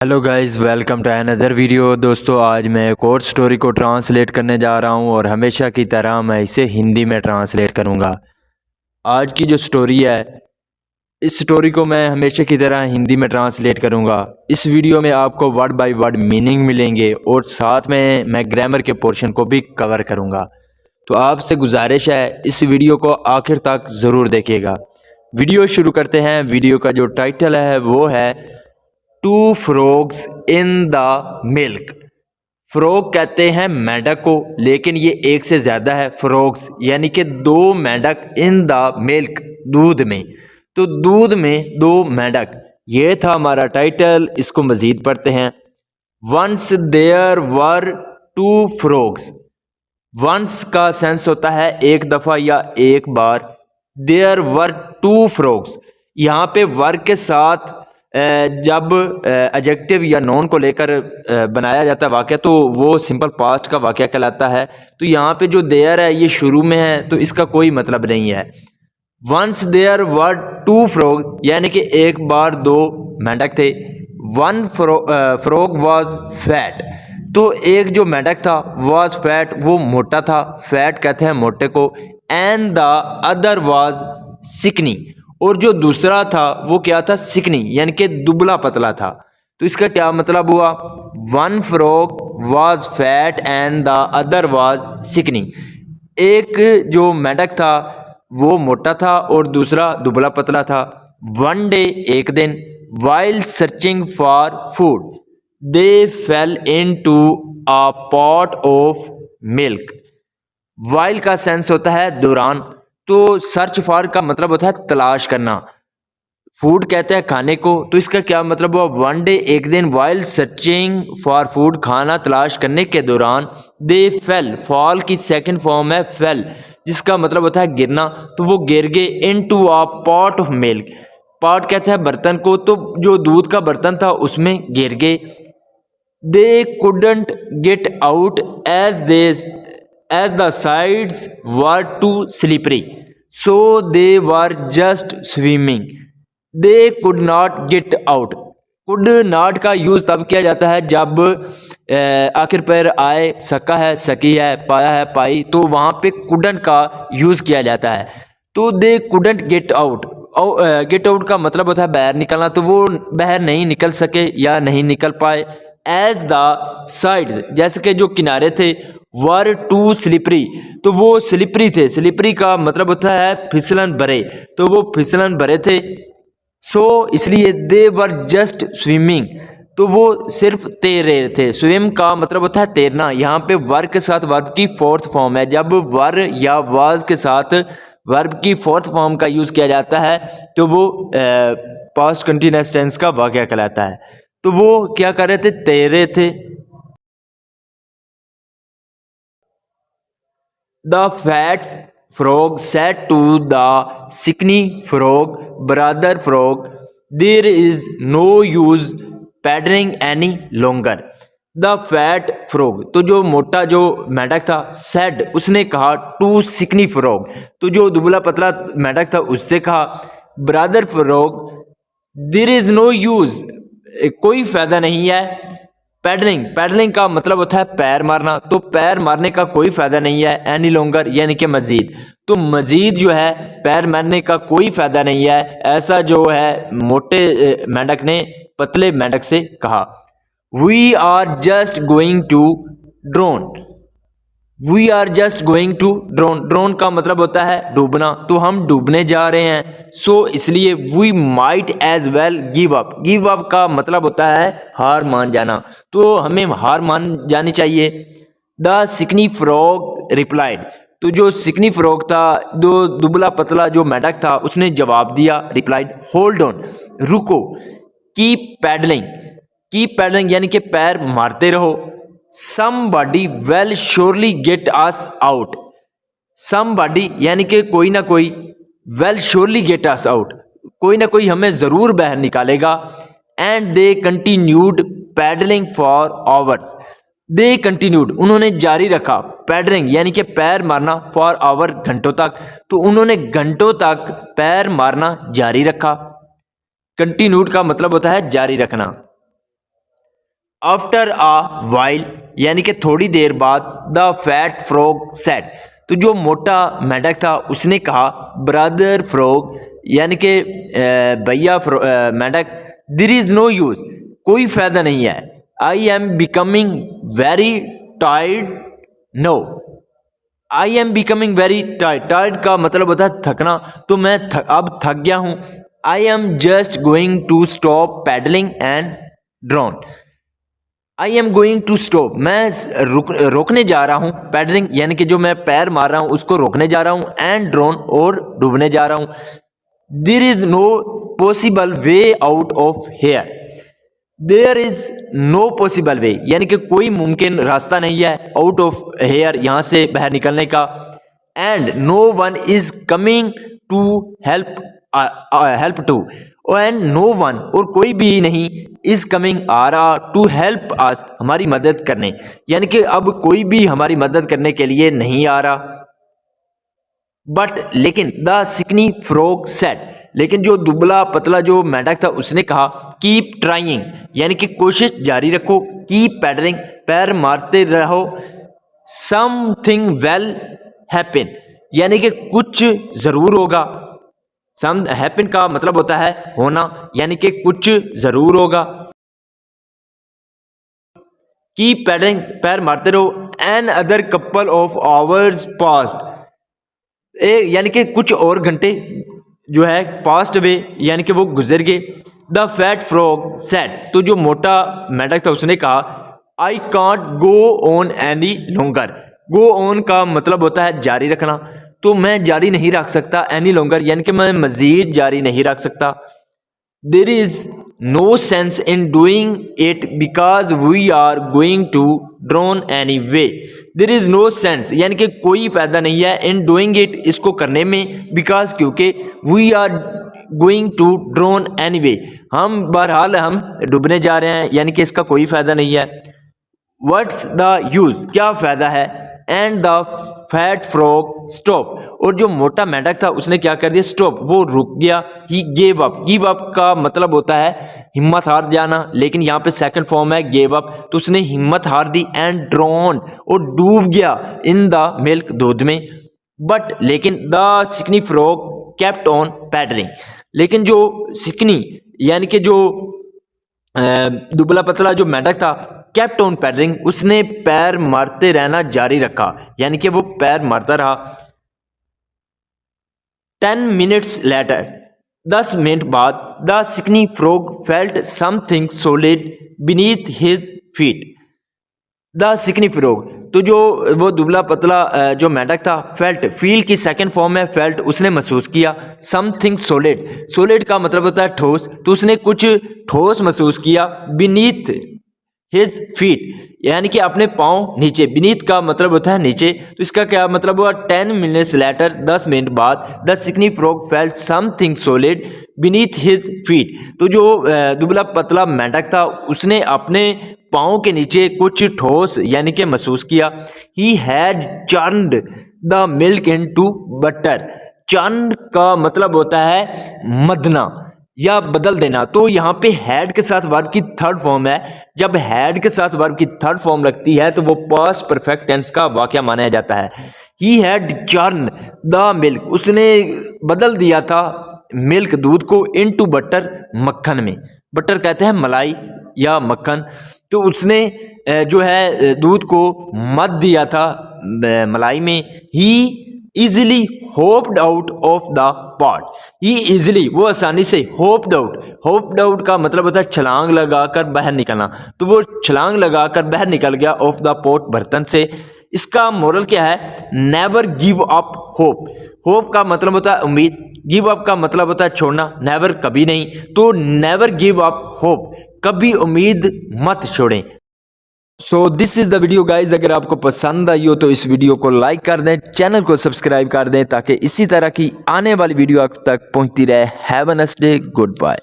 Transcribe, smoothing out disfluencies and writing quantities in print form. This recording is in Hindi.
Hello guys, welcome to another video. दोस्तों, आज मैं एक और स्टोरी को ट्रांसलेट करने जा रहा हूं और हमेशा की तरह मैं इसे हिंदी में ट्रांसलेट करूंगा। आज की जो स्टोरी है, इस स्टोरी को मैं हमेशा की तरह हिंदी में ट्रांसलेट करूंगा। इस वीडियो में आपको वर्ड बाय वर्ड मीनिंग मिलेंगे और साथ में मैं ग्रामर के पोर्शन को भी कवर करूंगा। तो आपसे गुजारिश है, इस वीडियो को आखिर तक ज़रूर देखिएगा। वीडियो शुरू करते हैं। वीडियो का जो टाइटल है वो है two frogs in the milk. Frog कहते हैं मेंढक को, लेकिन ये एक से ज़्यादा है। फ्रॉग्स यानी कि दो मेंढक इन द मिल्क, दूध में। तो दूध में दो मेंढक, ये था हमारा टाइटल। इसको मज़ीद पढ़ते हैं। Once there were two frogs. Once का सेंस होता है एक दफ़ा या एक बार। देयर वर टू फ्रॉग्स, यहाँ पे वर के साथ जब एडजेक्टिव या नोन को लेकर बनाया जाता है वाक्य, तो वो सिंपल पास्ट का वाक्य कहलाता है। तो यहाँ पे जो देयर है ये शुरू में है, तो इसका कोई मतलब नहीं है। Once there were two frog यानी कि एक बार दो मेंढक थे। वन फ्रॉग वाज फैट, तो एक जो मेंढक था वाज फैट, वो मोटा था। फैट कहते हैं मोटे को। And the other was Sikni, और जो दूसरा था वो क्या था? सिकनी, यानी कि दुबला पतला था। तो इसका क्या मतलब हुआ? One frog was fat and the other was skinny. एक जो मेंढक था वो मोटा था और दूसरा दुबला पतला था। वन डे, एक दिन, while searching for food they fail into a pot of milk. While का सेंस होता है दौरान, तो सर्च फॉर का मतलब होता है तलाश करना। फूड कहते हैं खाने को, तो इसका क्या मतलब हुआ? वन डे, एक दिन, वाइल सर्चिंग फॉर फूड, खाना तलाश करने के दौरान, दे फेल, फॉल की सेकंड फॉर्म है फेल, जिसका मतलब होता है गिरना। तो वो गिर गए into a pot of milk. Pot कहते हैं बर्तन को, तो जो दूध का बर्तन था उसमें गिर गए। They couldn't get out as the sides were too slippery, so they were just swimming. They could not get out. Could not का यूज तब किया जाता है जब आखिर पर आए, सका है, सकी है, पाया है, पाई, तो वहां पे कुडंट का यूज किया जाता है। तो दे couldn't get out. Get out का मतलब होता है बाहर निकलना, तो वो बाहर नहीं निकल सके या नहीं निकल पाए। एज द साइड, जैसे कि जो किनारे थे, वर टू स्लिपरी, तो वो स्लिपरी थे। स्लिपरी का मतलब होता है फिसलन भरे, तो वो फिसलन भरे थे। सो इसलिए दे वर जस्ट स्विमिंग, तो वो सिर्फ तैर रहे थे। स्विम का मतलब होता है तैरना। यहाँ पे वर्ब के साथ वर्ब की फोर्थ फॉर्म है। जब वर या वाज के साथ वर्ब की फोर्थ फॉर्म का यूज किया जाता है तो वो पास्ट कंटिन्यूअस टेंस का वाक्य कहलाता है। तो वो क्या कर रहे थे? तैर रहे थे। The fat frog said to the skinny frog, brother frog, there is no use paddling any longer. The fat frog, तो जो मोटा जो मेंढक था, सेड, उसने कहा, टू सिकनी फ्रॉग, तो जो दुबला पतला मेंढक था उससे कहा, brother frog, there is no use, कोई फायदा नहीं है। पैडलिंग, पैडलिंग का मतलब होता है पैर मारना, तो पैर मारने का कोई फायदा नहीं है। एनी लॉन्गर यानी कि मजीद, तो मजीद जो है पैर मारने का कोई फायदा नहीं है, ऐसा जो है मोटे मेंढक ने पतले मेंढक से कहा। We are just going to drown. We are just going to drown, drown का मतलब होता है डूबना, तो हम डूबने जा रहे हैं। सो इसलिए we might as well give up. Give up का मतलब होता है हार मान जाना, तो हमें हार मान जानी चाहिए। द सिकनी फ्रॉग रिप्लाइड, तो जो सिकनी फ्रॉग था, जो दुबला पतला जो मेंढक था, उसने जवाब दिया, रिप्लाइड, होल्ड ऑन, रुको, कीप पैडलिंग, कीप पैडलिंग यानी कि पैर मारते रहो। somebody will surely get us out। somebody यानी कि कोई ना कोई, will surely get us out, कोई ना कोई हमें जरूर बाहर निकालेगा। and they continued paddling for hours। they continued, उन्होंने जारी रखा, पैडलिंग यानी कि पैर मारना, फॉर आवर, घंटों तक, तो उन्होंने घंटों तक पैर मारना जारी रखा। कंटिन्यूड का मतलब होता है जारी रखना। आफ्टर अ वाइल यानी कि थोड़ी देर बाद द फैट फ्रॉग सेड, तो जो मोटा मेंढक था उसने कहा ब्रदर फ्रॉग यानी कि भैया मेंढक, देयर इज नो यूज, कोई फायदा नहीं है, I am becoming very tired no, I am becoming very tired, tired का मतलब होता है थकना, तो मैं अब थक गया हूं, I am just going to stop paddling and drown, I am going to stop, मैं रोकने जा रहा हूँ, पैडलिंग यानी कि जो मैं पैर मार रहा हूँ उसको रोकने जा रहा हूँ, एंड ड्रोन और डूबने जा रहा हूँ, there is no possible way out of here, there is no possible way यानी कि कोई मुमकिन रास्ता नहीं है, आउट ऑफ हेयर यहाँ से बाहर निकलने का, and no one is coming to help to, and no one और कोई भी नहीं, इज कमिंग आ रहा टू हेल्प अस हमारी मदद करने, यानी कि अब कोई भी हमारी मदद करने के लिए नहीं आ रहा, बट लेकिन द सिकनी फ्रॉग सेड, लेकिन जो दुबला पतला जो मेंढक था उसने कहा कीप ट्राइंग यानी कि कोशिश जारी रखो, कीप पैडलिंग पैर मारते रहो, समथिंग वेल हैपन यानी कि कुछ जरूर होगा, सम हैपन का मतलब होता है होना, यानी कि कुछ जरूर होगा, कीप पैडलिंग पैर मारते रहो, another couple of hours past, यानी कि कुछ और घंटे जो है पास्ट वे यानी कि वो गुजर गए, द फैट फ्रॉग सेड, तो जो मोटा मेंढक था उसने कहा I can't go on any longer, go on का मतलब होता है जारी रखना, तो मैं जारी नहीं रख सकता, एनी लॉन्गर यानी कि मैं मजीद जारी नहीं रख सकता, there is no sense in doing it because we are going to drown anyway, there is no sense यानी कि कोई फायदा नहीं है, इन डूइंग इट इसको करने में, बिकॉज क्योंकि we are going to drown anyway, हम बहरहाल हम डूबने जा रहे हैं यानी कि इसका कोई फायदा नहीं है, व्हाट्स द यूज क्या फायदा है, and the fat frog stop, और जो मोटा मेंढक था उसने क्या कर दिया स्टॉप, वो रुक गया, he gave up, give up का मतलब होता है हिम्मत हार जाना, लेकिन यहाँ पे सेकंड फॉर्म है गेव अप, तो उसने हिम्मत हार दी, एंड ड्रोन और डूब गया, इन द मिल्क दूध में, बट लेकिन the skinny frog kept on paddling, लेकिन जो सिकनी यानी कि जो दुबला पतला जो मेंढक था केप्ट ऑन पैडलिंग, उसने पैर मारते रहना जारी रखा, यानी कि वो पैर मारता रहा, 10 minutes later 10 मिनट बाद the skinny frog felt something solid beneath his feet, the skinny frog, तो जो वो दुबला पतला जो मेंढक था फेल्ट, फील की सेकंड फॉर्म है फेल्ट, उसने महसूस किया, समथिंग सॉलिड, सॉलिड का मतलब होता है ठोस, तो उसने कुछ ठोस महसूस किया, बीनीथ हिज फीट यानी कि अपने पाँव नीचे, बीनीथ का मतलब होता है नीचे, तो इसका क्या मतलब हुआ, 10 minutes later 10 मिनट बाद the skinny frog felt something solid beneath his feet, तो जो दुबला पतला मेंढक था उसने अपने पाँव के नीचे कुछ ठोस यानी कि महसूस किया, he had churned the milk into butter, churn का मतलब होता है मदना या बदल देना, तो यहाँ पे हैड के साथ वर्ब की थर्ड फॉर्म है, जब हैड के साथ वर्ब की थर्ड फॉर्म लगती है तो वो पास्ट परफेक्ट टेंस का वाक्य माना जाता है, he had churn the milk, उसने बदल दिया था मिल्क दूध को, इनटू बटर मक्खन में, बटर कहते हैं मलाई या मक्खन, तो उसने जो है दूध को मत दिया था मलाई में, he easily hopped out of the pot, he easily वो आसानी से, होप्ड आउट का मतलब होता है छलांग लगाकर बाहर निकलना, तो वो छलांग लगाकर बाहर निकल गया ऑफ द पॉट बर्तन से, इसका मोरल क्या है, never give up hope, hope का मतलब होता है उम्मीद, गिव अप का मतलब होता है छोड़ना, नेवर कभी नहीं, तो नेवर गिव अप होप, कभी उम्मीद मत छोड़ें। So this is the video guys, अगर आपको पसंद आई हो तो इस वीडियो को लाइक कर दें, चैनल को सब्सक्राइब कर दें ताकि इसी तरह की आने वाली वीडियो आप तक पहुंचती रहे। Have a nice day, good bye.